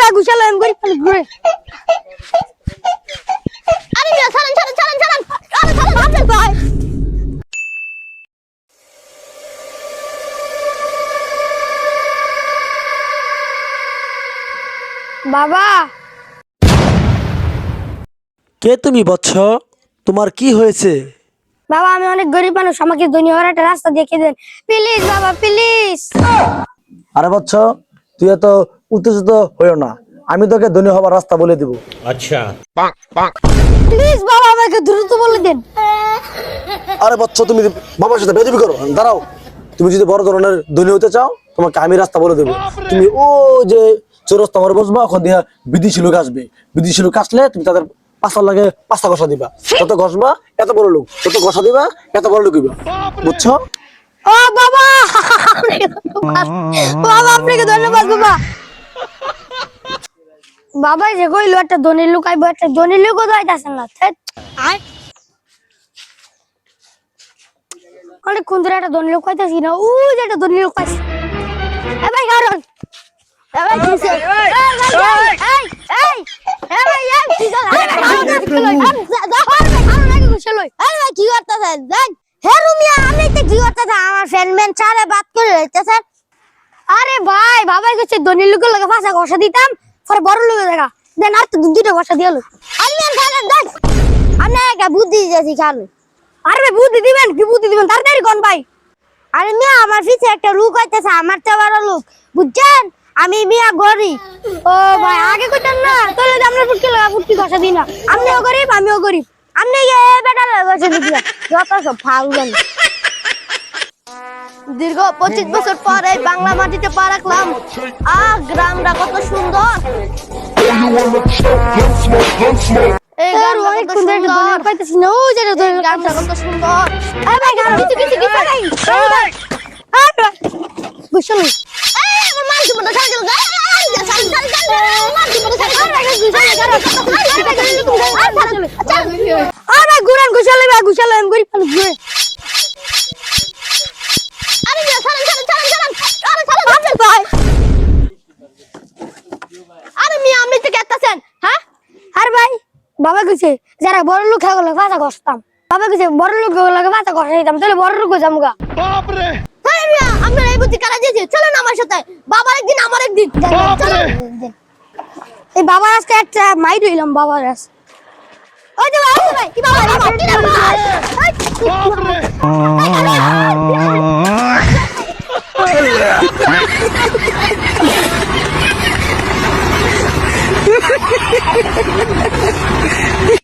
ভাই গুছালো আমি গরিব মানুষ ঘুরে আরে মিয়া ছাড়েন ছাড়েন ছাড়েন ছাড়েন আরে ছাড়েন আপনার ভাই বাবা কে তুমি বৎস? তোমার কি হয়েছে? বাবা আমি অনেক গরিব মানুষ আমাকে ধনী হওয়ার একটা রাস্তা দেখিয়ে দেন প্লিজ বাবা প্লিজ আরে বৎস, তুই এত উত্তেজিত হইও না, আমি তোকে ধনী হবার রাস্তা বলে দিব। अच्छा প্লিজ বাবা আমাকে দ্রুত বলে দেন আরে বৎস, তুমি বাবার সাথে বেয়াদবি করো? দাঁড়াও, তুমি যদি বড় ধরনের ধনী হতে চাও তোমাকে আমি রাস্তা বলে দেবো। তুমি ও যে চৌরাস্তা মোড়ে বসবা, ওখান দিয়ে বিদেশি লোক আসবে, বিদেশি লোক আসলে তুমি তাদের পাঁচটার লাগে পাঁচটা ঘষা দিবা, যত ঘষবা এত বড় লোক, যত ঘষা দিবা এত বড় লোক হইবা, বুঝছো? ও বাবা বাবা আপনাকে ধন্যবাদ বাবা বাবা যে কইলো একটা ধনী লোক আইবো একটা ধনী লোক যাইতাছেন না আয় অনেক কোন ধরে একটা ধনী লোক পাইতাছি না ও যে একটা ধনী লোক পাইছি এ ভাই কারণ এ ভাই কিসে এই ভাই এই কিসে আরে ভাই কি করতেছেন দেখ হে রুমিয়া আমি তো কি করতেছেন আমার ফ্রেন্ডম্যান চারে বাত করে লইতেছেন আরে ভাই বাবাই কইছে ধনী লোকের লাগে ভাষা ঘষা দিতাম পরে বড় লোকের দেখা দেন আর তো দুইটা ঘষা দিয়ালো আমি আর খালেন দেখ আমি একটা বুদ্ধি দিয়েছি খালো আরে ভাই বুদ্ধি দিবেন কি বুদ্ধি দিবেন তাড়াতাড়ি কোন ভাই আরে মিয়া আমার পিছে একটা লোক হইতেছে আমার তো বড় লোক বুঝছেন আমি মিয়া গরিব ও ভাই আগে কইতেন না তাহলে আমরা ফুটকি ঘষা দিই না আমিও গরিব আমিও গরিব আমনে এ বেটা ঘষা দিলা যত সব ফাউল দীর্ঘ 25 বছর পরে বাংলা মাটিতে পা রাখলাম গ্রামটা কত সুন্দর এই গ্রামটা কত সুন্দর পাইতেছি না ও যেটা ধরে গ্রামটা কত সুন্দর আরে ভাই গ্রাম কিছু কিছু কিছু নাই আরে বুঝছো না আমার মান কি মনে ছাড় গেল আরে গুরান গুছালে ভাই গুছালে আমি গরিব মানুষ ঘুরে আরে মিয়া ছাড়েন ছাড়েন ছাড়েন ছাড়েন আরে ছাড়েন আপনার ভাই আরে মিয়া আপনি তো কেতাছেন হ্যাঁ আরে ভাই বাবা কইছে যারা বড় লোক হয়ে গেল ভাষা ঘষতাম বাবা কইছে বড় লোক হয়ে গেল ভাষা ঘষা দিতাম তাহলে বড় লোক হয়ে যামগা বাপ রে আরে মিয়া আপনার এই বুদ্ধি কারা দিয়েছে চলেন আমার সাথে বাবার একদিন আমার একদিন চলেন এই বাবার আজকে একটা মাইর হইলাম বাবার আজকে ওই যে ভাই কি বাবা কি রে ভাই বাপ রে Ha ha ha ha!